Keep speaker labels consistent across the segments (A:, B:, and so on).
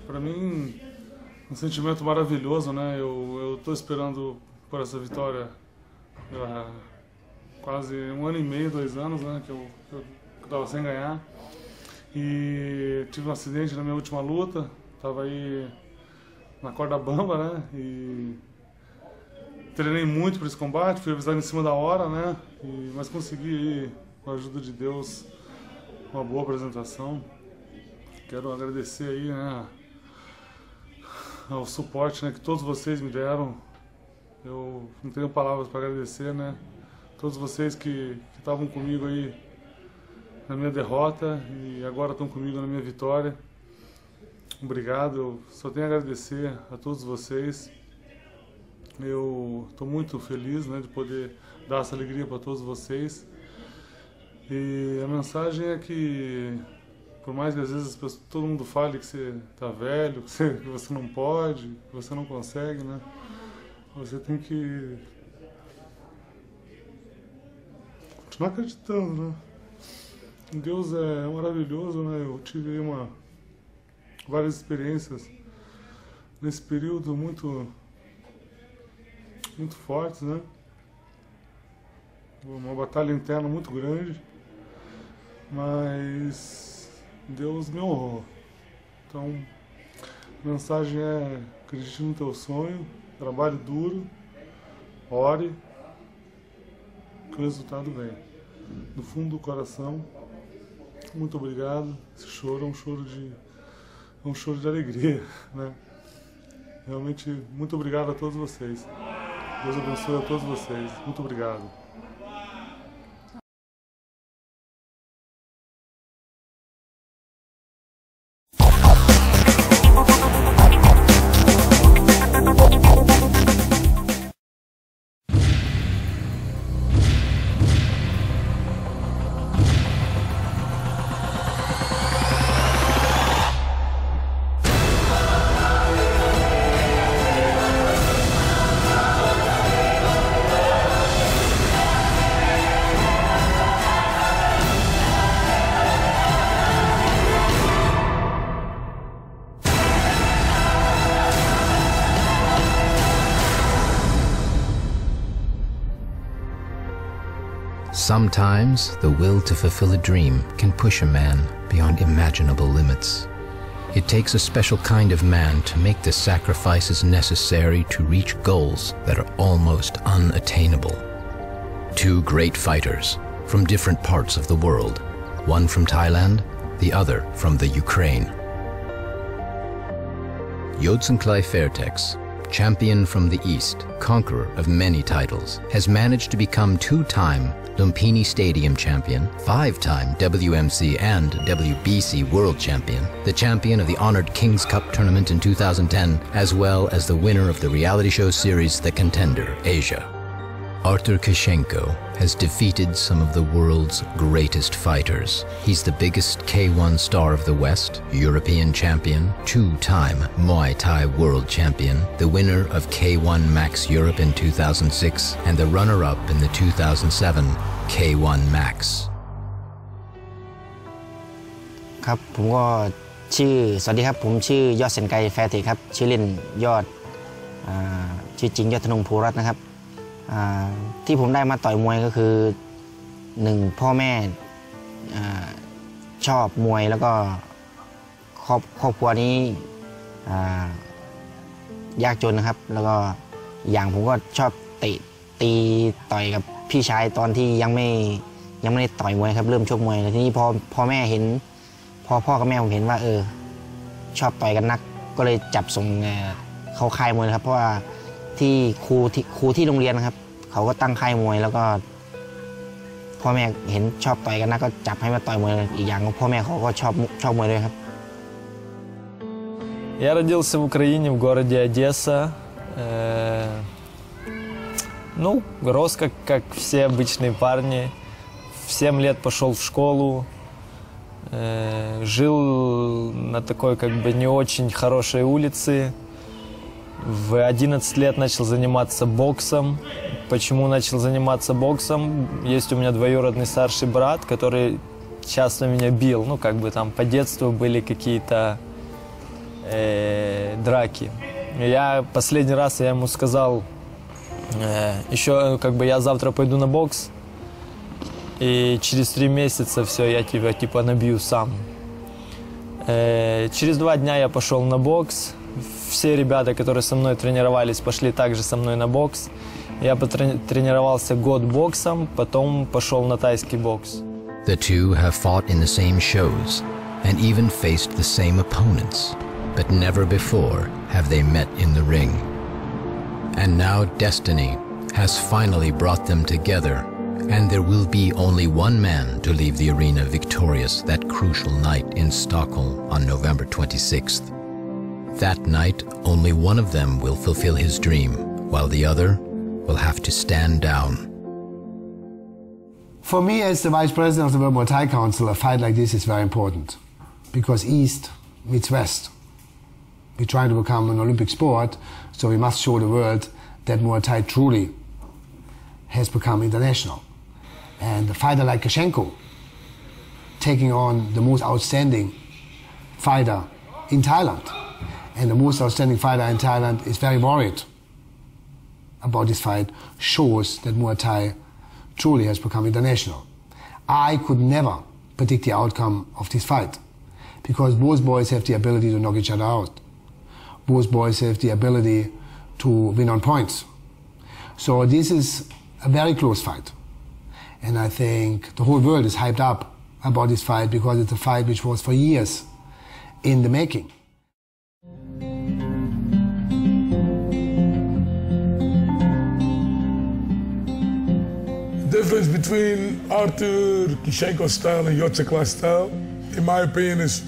A: Para mim, um sentimento maravilhoso, né? Eu tô esperando por essa vitória há quase 1 ano e meio, 2 anos, né? Que eu tava sem ganhar. E tive um acidente na minha última luta, tava aí na corda bamba, né? E treinei muito para esse combate, fui avisado em cima da hora, né? Mas consegui aí, com a ajuda de Deus, uma boa apresentação. Quero agradecer aí, né, ao suporte, né, que todos vocês me deram. Eu não tenho palavras para agradecer, né? Todos vocês que estavam comigo aí na minha derrota e agora estão comigo na minha vitória. Obrigado, eu só tenho a agradecer a todos vocês. Eu estou muito feliz, né, de poder dar essa alegria para todos vocês. E a mensagem é que, por mais que às vezes todo mundo fale que você está velho, que você não pode, que você não consegue, né? Você tem que continuar acreditando, né? Deus é maravilhoso, né? Eu tive aí várias experiências nesse período muito fortes, né? Uma batalha interna muito grande, mas Deus me honrou. Então, a mensagem é: acredite no teu sonho, trabalhe duro, ore, que o resultado vem. Do fundo do coração, muito obrigado. Esse choro é um choro de alegria, né? Realmente, muito obrigado a todos vocês. Deus abençoe a todos vocês. Muito obrigado.
B: Sometimes, the will to fulfill a dream can push a man beyond imaginable limits. It takes a special kind of man to make the sacrifices necessary to reach goals that are almost unattainable. Two great fighters from different parts of the world, one from Thailand, the other from the Ukraine. Yodsanklai Fairtex, champion from the East, conqueror of many titles, has managed to become 2-time Lumpini Stadium champion, 5-time WMC and WBC world champion, the champion of the honored King's Cup tournament in 2010, as well as the winner of the reality show series The Contender Asia. Artur Kashenko has defeated some of the world's greatest fighters. He's the biggest K1 star of the West, European champion, 2-time Muay Thai world champion, the winner of K1 Max Europe in 2006, and the runner-up in the 2007 K1 Max.
C: ครับผมก็สวัสดีครับผมชื่อยอดเซนไกแฟร์เทคครับชื่อเล่นยอดชื่อจริงยอดธนงภูรัตน์นะครับที่ผมได้มาต่อยมวยก็คือ1พ่อแม่ชอบมวยแล้วก็ครอบครัวนี้ยากจนนะครับแล้วก็อย่างผมก็ชอบตีต่อยกับพี่ชายตอนที่ยังไม่ได้ต่อยมวยครับเริ่มชกมวยแล้วทีนี้พอแม่เห็นพ่อกับแม่ผมเห็นว่าชอบต่อยกันนักก็เลยจับส่งเข้าค่ายมวยครับเพราะว่าที่ครูที่โรงเรียนนะครับเขาก็ตั้งค่ายมวยแล้วก็พ่อแม่เห็นชอบต่อยกันนักก็จับให้มาต่อยมวยอีกอย่างพ่อแม่เขาก็ชอบมวยด้วยครับ
D: Я родился в Украине, в городе Одесса. Ну, рос как все обычные парни. В 7 лет пошел в школу. Жил на такой как бы не очень хорошей улице. В 11 лет начал заниматься боксом. Почему начал заниматься боксом? Есть у меня двоюродный старший брат, который часто меня бил. Ну, как бы там по детству были какие-то драки. Последний раз я ему сказал, еще как бы я завтра пойду на бокс, и через 3 месяца все, я тебя типа набью сам. Через 2 дня я пошел на бокс. Все ребята, которые со мной тренировались, пошли также со мной на бокс. Я тренировался год боксом, потом пошел на тайский бокс.
B: The two have fought in the same shows and even faced the same opponents, but never before have they met in the ring. And now destiny has finally brought them together, and there will be only one man to leave the arena victorious that crucial night in Stockholm on November 26th. That night, only one of them will fulfill his dream, while the other will have to stand down.
E: For me, as the Vice President of the World Muay Thai Council, a fight like this is very important, because East meets West. We try to become an Olympic sport, so we must show the world that Muay Thai truly has become international. And a fighter like Kashenko, taking on the most outstanding fighter in Thailand, and the most outstanding fighter in Thailand is very worried about this fight, shows that Muay Thai truly has become international. I could never predict the outcome of this fight, because both boys have the ability to knock each other out. Both boys have the ability to win on points. So this is a very close fight. And I think the whole world is hyped up about this fight, because it's a fight which was for years in the making.
F: The difference between Arthur Kishenko's style and Yotseklai's style, in my opinion, is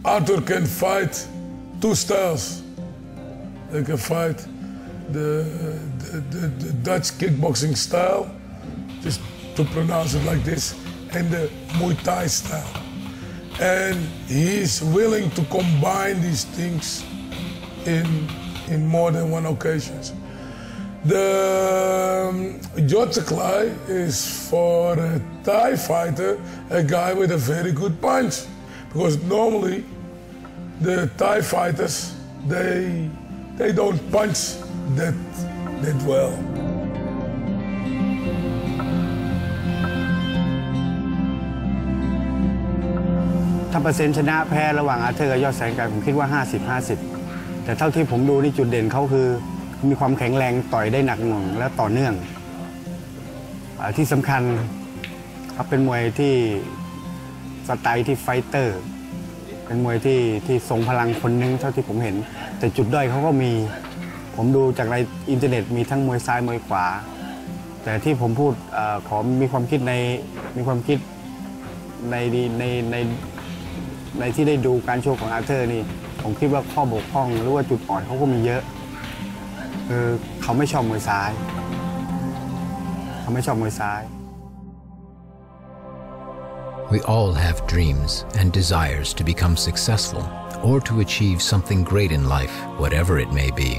F: Arthur can fight 2 styles. They can fight the Dutch kickboxing style, just to pronounce it like this, and the Muay Thai style. And he's willing to combine these things in more than one occasions. The Yotseklai is for a Thai fighter a guy with a very good punch, because normally the Thai fighters they don't punch that well.
G: ถ้าเปอร์เซ็นต์ชนะแพ้ระหว่างอาร์เธอร์กับยอดแสงไกรผมคิดว่า 50-50 แต่เท่าที่ผมดูนี่จุดเด่นเขาคือมีความแข็งแรงต่อยได้หนักหน่วงและต่อเนื่องที่สำคัญเขาเป็นมวยที่สไตล์ที่ไฟเตอร์เป็นมวยที่ทรงพลังคนนึงเท่าที่ผมเห็นแต่จุดด้อยเขาก็มีผมดูจากในอินเทอร์เน็ตมีทั้งมวยซ้ายมวยขวาแต่ที่ผมพูดขอมีความคิดในที่ได้ดูการโชว์ของอาร์เธอร์นี่ผมคิดว่าข้อบกพร่องหรือว่าจุดอ่อนเขาก็มีเยอะคือเขาไม่ชอบมวยซ้าย
B: We all have dreams and desires to become successful or to achieve something great in life, whatever it may be.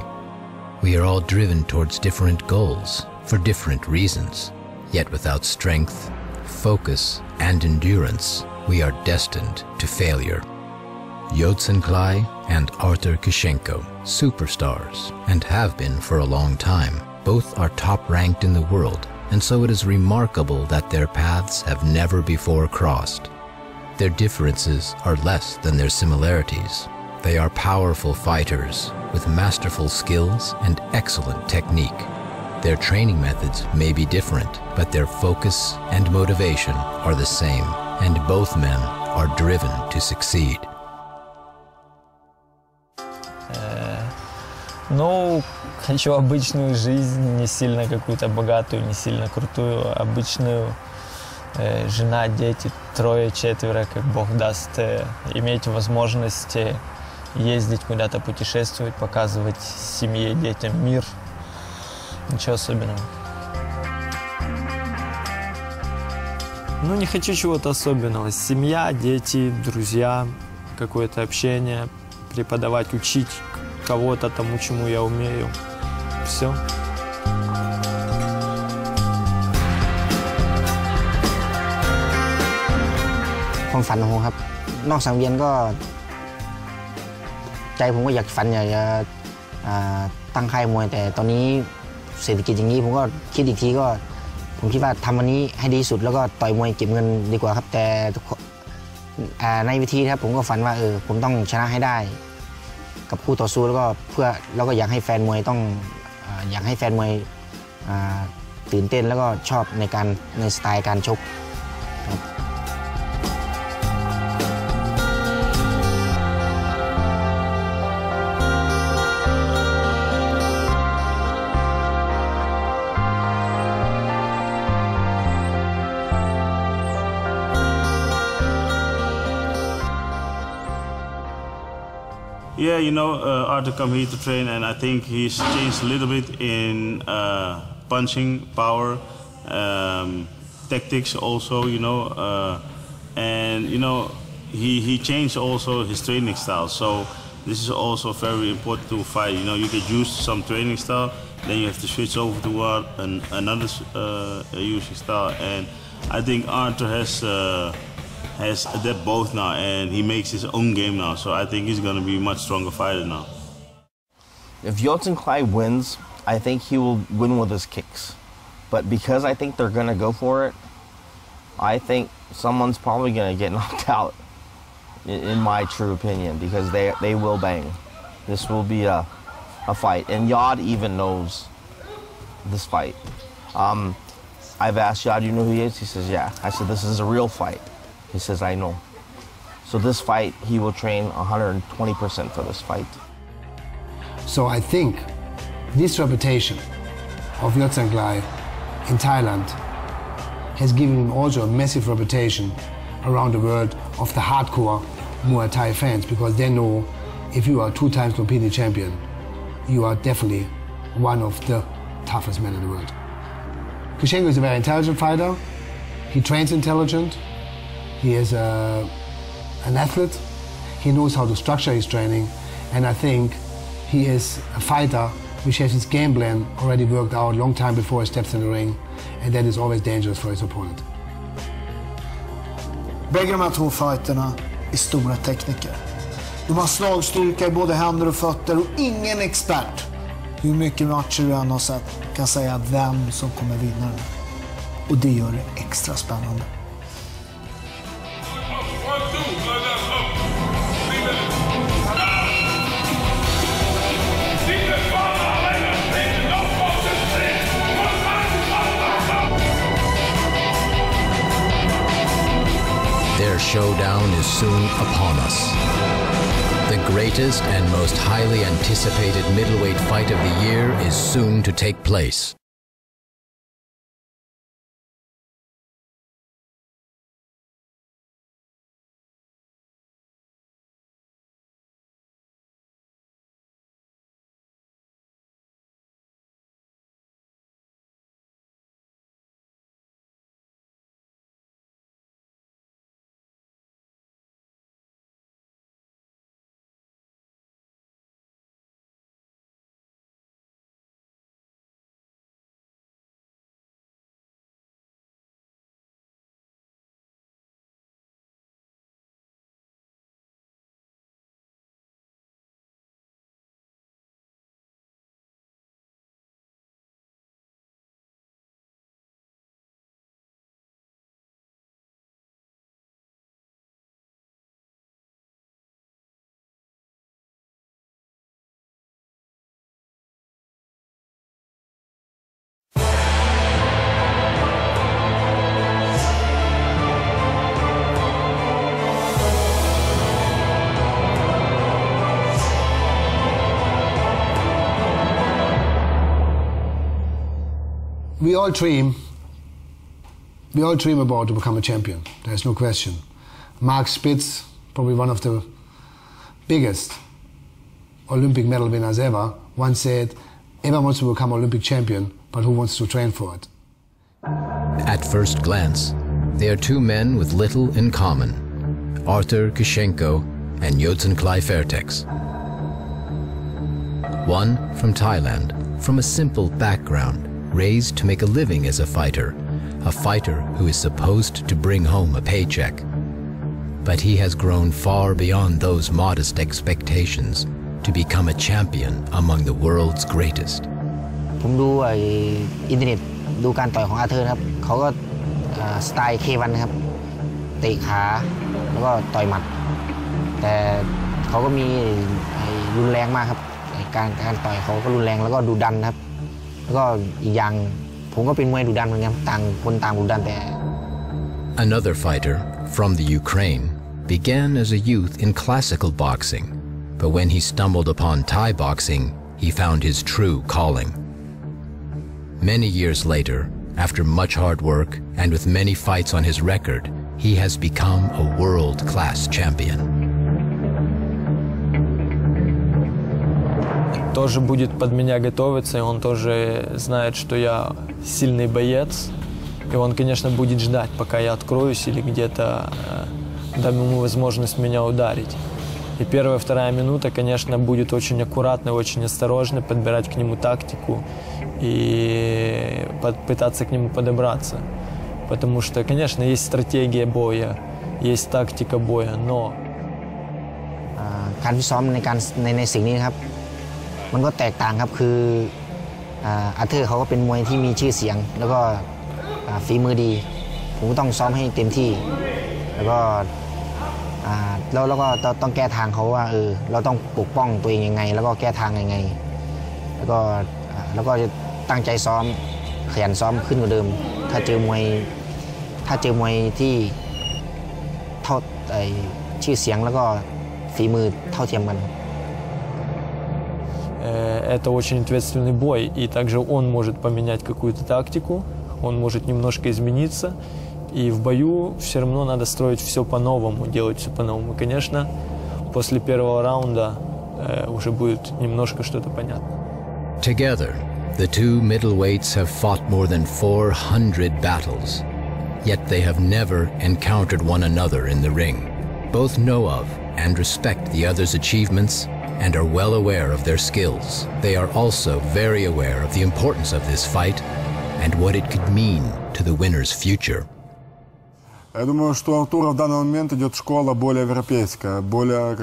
B: We are all driven towards different goals for different reasons, yet without strength, focus, and endurance, we are destined to failure. Yotseklai and Arthur Kishenko, superstars, and have been for a long time. Both are top-ranked in the world, and so it is remarkable that their paths have never before crossed. Their differences are less than their similarities. They are powerful fighters with masterful skills and excellent technique. Their training methods may be different, but their focus and motivation are the same, and both men are driven to succeed.
D: Ну, хочу обычную жизнь, не сильно какую-то богатую, не сильно крутую, обычную. Жена, дети, 3-4, как Бог даст, иметь возможность ездить куда-то, путешествовать, показывать семье, детям мир. Ничего особенного. Ну, не хочу чего-то особенного. Семья, дети, друзья, какое-то общение, преподавать, учить кого-то тому, чему я умею. Все.
C: ความฝันของผมครับนอกสังเวียนก็ ใจผมก็อยากจะตั้งค่ายมวยแต่ตอนนี้เศรษฐกิจอย่างนี้ผมก็คิดอีกทีก็ผมคิดว่าทำวันนี้ให้ดีสุดแล้วก็ต่อยมวยเก็บเงินดีกว่าครับแต่ในวิธีครับผมก็ฝันว่าผมต้องชนะให้ได้กับคู่ต่อสู้แล้วก็อยากให้แฟนมวยอยากให้แฟนมวยตื่นเต้นแล้วก็ชอบในสไตล์การชกครับ
H: Yeah, you know, Arthur come here to train, and I think he's changed a little bit in punching, power, tactics also, you know, and, you know, he changed also his training style. So this is also very important to fight. You know, you get used to some training style, then you have to switch over to another using style. And I think Arthur has adapted both now, and he makes his own game now. So I think he's going to be a much stronger fighter now.
I: If Yodsanklai wins, I think he will win with his kicks. But because I think they're going to go for it, I think someone's probably going to get knocked out, in my true opinion, because they will bang. This will be a fight. And Yod even knows this fight. I've asked Yod, you know who he is? He says, yeah. I said, this is a real fight. He says, I know. So this fight, he will train 120% for this fight.
E: So I think this reputation of Yodsanklai in Thailand has given him also a massive reputation around the world of the hardcore Muay Thai fans, because they know if you are 2 times Lumpini champion, you are definitely one of the toughest men in the world. Kushenko is a very intelligent fighter. He trains intelligent. He is an athlete. He knows how to structure his training, and I think he is a fighter which has his game plan already worked out a long time before he steps in the ring, and that is always dangerous for his opponent.
J: Bägge de här 2 fighterna är stora tekniker. De har slagstyrka i både händer och fötter, och ingen expert, hur mycket matcher du än har sett, kan säga vem som kommer vinna den. Och det gör det extra spännande.
B: Their showdown is soon upon us. The greatest and most highly anticipated middleweight fight of the year is soon to take place.
E: We all dream about to become a champion. There's no question. Mark Spitz, probably one of the biggest Olympic medal winners ever, once said, everyone wants to become Olympic champion, but who wants to train for it?
B: At first glance, they are 2 men with little in common, Arthur Kushenko and Yodsanklai Fairtex. One from Thailand, from a simple background, raised to make a living as a fighter who is supposed to bring home a paycheck. But he has grown far beyond those modest expectations to become a champion among the world's greatest.
C: ผมดูอินเทอร์เน็ตดูการต่อยของอาเธอร์ครับเขาก็สไตล์ K1 นะครับเตะขาแล้วก็ต่อยหมัดแต่เขาก็มีรุนแรงมากครับการต่อยเขาก็รุนแรงแล้วก็ดุดันครับแล้วก็อีกอย่างผมก็เป็นมวยดุดันเหมือนกันต่างคนต่างดุดันแต่
B: Another fighter from the Ukraine began as a youth in classical boxing, but when he stumbled upon Thai boxing, he found his true calling. Many years later, after much hard work and with many fights on his record, he has become a world-class champion.
D: Тоже будет под меня готовиться, и он тоже знает, что я сильный боец. И он, конечно, будет ждать, пока я откроюсь или где-то дам ему возможность меня ударить. И первая, вторая минута, конечно, будет очень аккуратно, очень осторожно подбирать к нему тактику и пытаться к нему подобраться. Потому что, конечно, есть стратегия боя, есть тактика боя, но...
C: การฟิตซ้อมในสิ่งนี้ครับมันก็แตกต่างครับคืออาเธอร์เขาก็เป็นมวยที่มีชื่อเสียงแล้วก็ฝีมือดีผมก็ต้องซ้อมให้เต็มที่แล้วก็ต้องแก้ทางเขาว่าเราต้องปกป้องตัวเองยังไงแล้วก็แก้ทางยังไงแล้วก็จะตั้งใจซ้อมขยันซ้อมขึ้นกว่าเดิมถ้าเจอมวยที่เท่าชื่อเสียงแล้วก็ฝีมือเท่าเทียมกัน
D: Это очень ответственный бой, и также он может поменять какую-то тактику, он может немножко измениться, и в бою все равно надо строить все по-новому, делать все по-новому. Конечно, после первого раунда уже будет немножко что-то понятно.
B: Together, the two middleweights have fought more than 400 battles, yet they have never encountered one another in the ring. Both know of and respect the other's achievements and are well aware of their skills. They are also very aware of the importance of this fight and what it could mean to the winner's future.
K: Я думаю, что у Артура в данный момент идет школа более европейская, более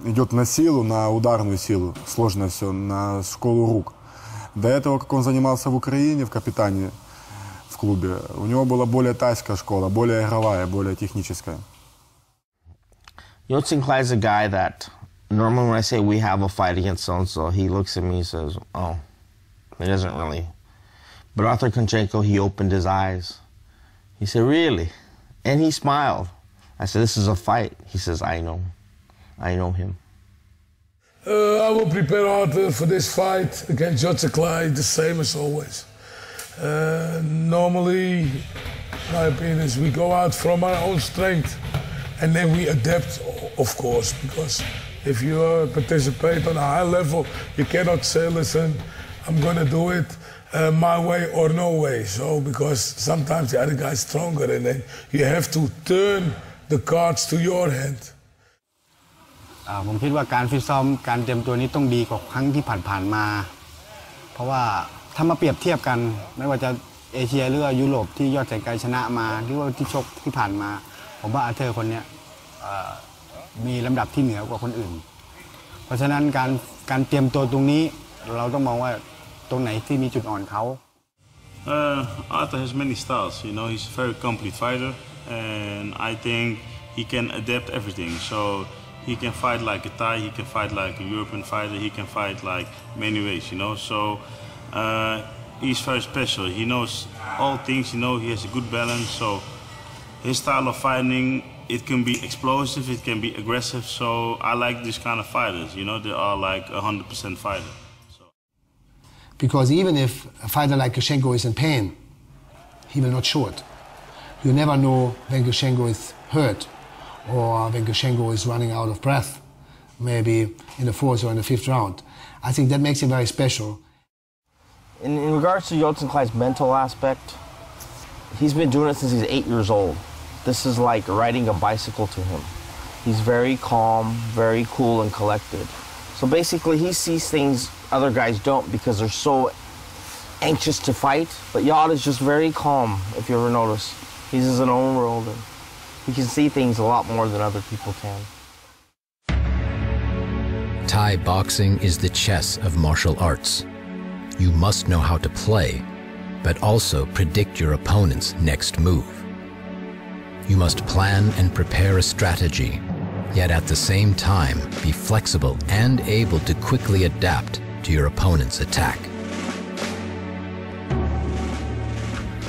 K: идет на силу, на ударную силу, сложно все, на школу рук. До этого, как он занимался в Украине, в Капитане, в клубе, у него была более тайская школа, более игровая, более техническая.
I: Yodson Clay is a guy that normally when I say we have a fight against so-and-so, he looks at me and says, oh, he doesn't really. But Arthur Konchenko, he opened his eyes. He said, really? And he smiled. I said, this is a fight. He says, I know him.
F: I will prepare Arthur for this fight against Yodson Clay, the same as always. Normally, my opinion is we go out from our own strength and then we adapt, of course, because if you participate on a high level, you cannot say, listen, I'm going to do it my way or no way. So, because sometimes the other guy's stronger and then you have to turn the cards to your hand.
G: ผมคิดว่าการฟิตซ้อมการเตรียมตัวนี้ต้องดีกว่าครั้งที่ผ่านๆมาเพราะว่าถ้ามาเปรียบเทียบกันไม่ว่าจะเอเชียหรือว่ายุโรปที่ยอดแสนไกลชนะมาหรือว่าที่ชกที่ผ่านมาผมว่าอาเธอร์คนนี้มีลำดับที่เหนือกว่าคนอื่นเพราะฉะนั้นการเตรียมตัวตรงนี้เราต้องมองว่าตรงไหนที่มีจุดอ่อนเขา
H: Arthur has many styles, you know, he's a very complete fighter and I think he can adapt everything. So he can fight like a Thai, he can fight like a European fighter, he can fight like many ways, you know. So he's very special. He knows all things, you know, he has a good balance. So his style of fighting, it can be explosive, it can be aggressive. So I like this kind of fighters, you know, they are like 100% fighter.
E: Because even if a fighter like Konchenko is in pain, he will not show it. You never know when Konchenko is hurt or when Konchenko is running out of breath, maybe in the fourth or in the fifth round. I think that makes him very special.
I: In regards to Yodson Clay's mental aspect, he's been doing it since he's 8 years old. This is like riding a bicycle to him. He's very calm, very cool and collected. So basically he sees things other guys don't because they're so anxious to fight. But Yod is just very calm, if you ever notice. He's in his own world and he can see things a lot more than other people can.
B: Thai boxing is the chess of martial arts. You must know how to play, but also predict your opponent's next move. You must plan and prepare a strategy, yet at the same time be flexible and able to quickly adapt to your opponent's attack.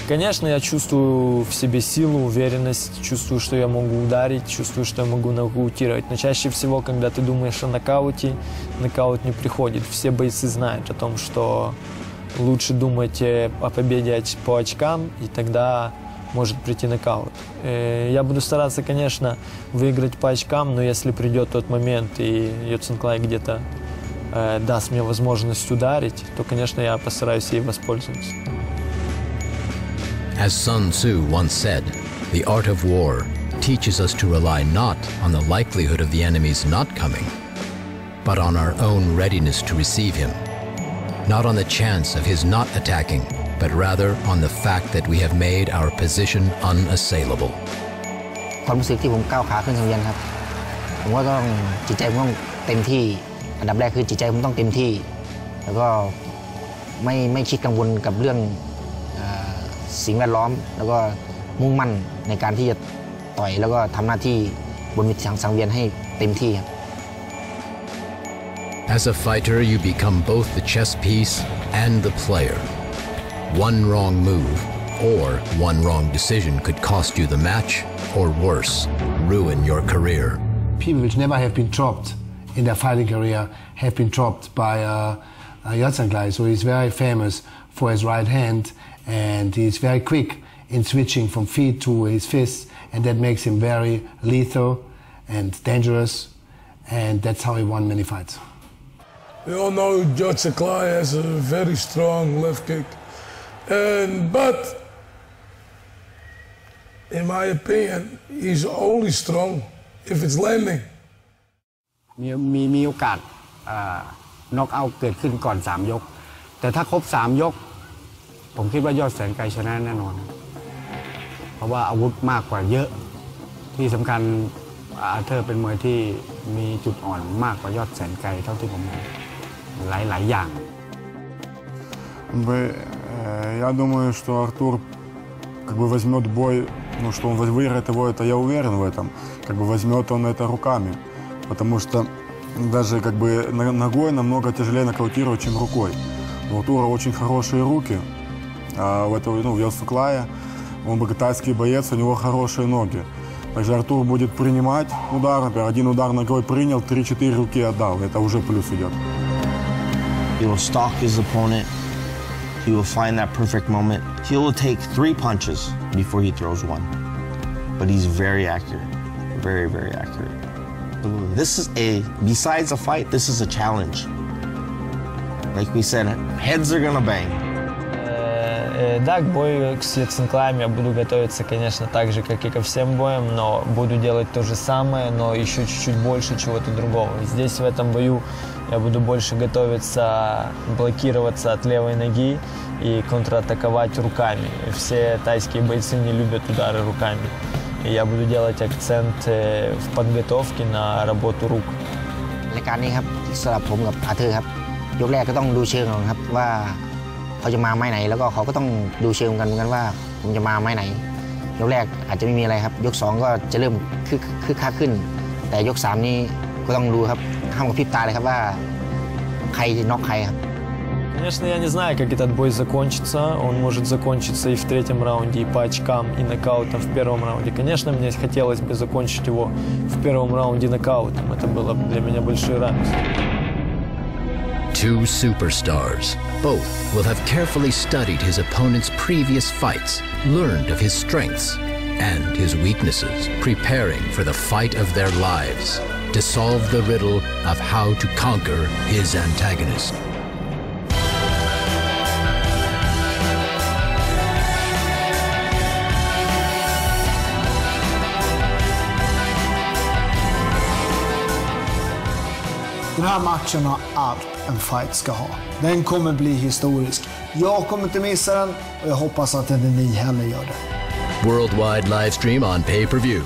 D: Конечно, я чувствую в себе силу, уверенность, чувствую, что я могу ударить, чувствую, что я могу нокаутировать. Но чаще всего, когда ты думаешь о нокауте, нокаут не приходит. Все бойцы знают о том, что лучше думать о победе по очкам, и тогда может прийти нокаут. Я буду стараться, конечно, выиграть по очкам, но если придет тот момент, и Йоцинклай где-то даст мне возможность ударить, то, конечно, я постараюсь ей воспользоваться.
B: As Sun Tzu once said, the art of war teaches us to rely not on the likelihood of the enemy's not coming, but on our own readiness to receive him. Not on the chance of his not attacking, but rather on the fact that we have made our position unassailable.
C: ความรู้สึกที่ผมก้าวขาขึ้นสังเวียนครับผมก็ต้องจิตใจผมต้องเต็มที่อันดับแรกคือจิตใจผมต้องเต็มที่แล้วก็ไม่คิดกังวลกับเรื่องสิ่งแวดล้อมแล้วก็มุ่งมั่นในการที่จะต่อยแล้วก็ทำหน้าที่บนเวทีสังเวียนให้เต็มที่ครับ
B: As a fighter, you become both the chess piece and the player. One wrong move or one wrong decision could cost you the match, or worse, ruin your career.
E: People which never have been dropped in their fighting career have been dropped by Yotsanklai, so he's very famous for his right hand, and he's very quick in switching from feet to his fists, and that makes him very lethal and dangerous, and that's how he won many fights.
F: We all know Yotsanklai has a very strong left kick, but in my opinion, he's only strong if it's landing.
G: มีโอกาสน็อกเอาท์เกิดขึ้นก่อน3 ยกแต่ถ้าครบ3 ยกผมคิดว่ายอดแสนไกลชนะแน่นอนเพราะว่าอาวุธมากกว่าเยอะที่สำคัญอาเธอร์เป็นมวยที่มีจุดอ่อนมากกว่ายอดแสนไกลเท่าที่ผมเห็นหลายอย่าง
K: Я думаю, что Артур как бы возьмет бой, ну что он выиграет его, это я уверен в этом. Как бы возьмет он это руками, потому что даже как бы ногой намного тяжелее нокаутировать, чем рукой. У Артура очень хорошие руки, а у этого, в Йотсанклая, он тайский боец, у него хорошие ноги. Также Артур будет принимать удар, например, один удар ногой принял, 3-4 руки отдал, это уже плюс идет.
I: He will stalk his opponent. He will find that perfect moment. He will take 3 punches before he throws 1. But he's very accurate, very, very accurate. This is besides a fight, this is a challenge. Like we said, heads are gonna bang.
D: Да, к бою с Йоцинклаем я буду готовиться, конечно, так же, как и ко всем боям, но буду делать то же самое, но еще чуть-чуть больше чего-то другого. Здесь, в этом бою, я буду больше готовиться блокироваться от левой ноги и контратаковать руками. Все тайские бойцы не любят удары руками. И я буду делать акцент в подготовке на работу рук.
C: รายการนี้ครับสำหรับผมกับอาเธอร์ครับยกแรกก็ต้องดูเชิงก่อนครับว่าเขาจะมาไม้ไหนแล้วก็เขาก็ต้องดูเชิงกันเหมือนกันว่าผมจะมาไม้ไหนยกแรกอาจจะไม่มีอะไรครับยก2ก็จะเริ่มคึกคักขึ้นแต่ยก3นี้ก็ต้องดูครับห้ามกระพริบตาเลยครับว่าใครจะน็อกใครครับ
D: Конечно, я не знаю, как этот бой закончится. Он может закончиться и в 3-м раунде, и по очкам, и нокаутом в 1-м раунде. Конечно, мне хотелось бы закончить его в 1-м раунде нокаутом. Это было для меня большой радостью.
B: Two superstars. Both will have carefully studied his opponent's previous fights, learned of his strengths and his weaknesses, preparing for the fight of their lives to solve the riddle of how to conquer his antagonist.
J: Den här matchen har allt en fight ska ha. Den kommer bli historisk. Jag kommer inte missa den och jag hoppas att inte ni heller gör det.
B: Worldwide live stream on pay-per-view.